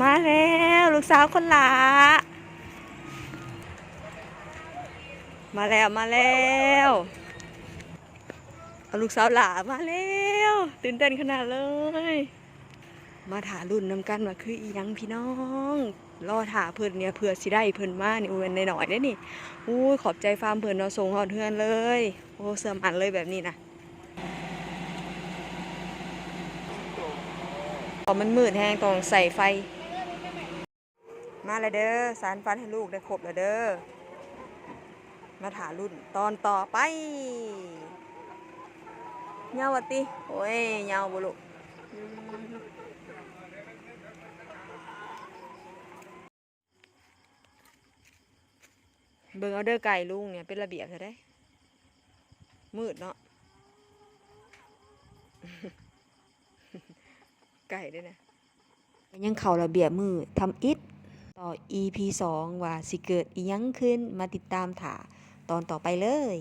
มาแล้วลูกสาวคนหลามาแล้วมาแล้วเอาลูกสาวหลามาแล้วตื่นเต้นขนาดเลยมาถารุ่นนำกันว่าคืออีหยังพี่น้องรอถาเพิ่นเนี่ยเผื่อสิได้เพิ่นมานี่เว้นหน่อยได้นี่อู้ขอบใจฟาร์มเพิ่นเนาะส่งฮอดเฮือนเลยโอ้เสื่อมอันเลยแบบนี้นะพอมันมืดแห้งต้องใส่ไฟมาเลยเด้อสารฟันให้ลูกได้ครบแล้วเด้อมาถารุ่นตอนต่อไปเงาวะติโอ้ยเงาบุลุเบิ่งเอาเด้อไก่ลุงเนี่ยเป็นระเบียบจะได้มืดเนาะไก่ด้วยนะยังเข่าระเบียบมือทำอิฐต่อ EP 2ว่าสิเกิดอีหยังขึ้นมาติดตามถาตอนต่อไปเลย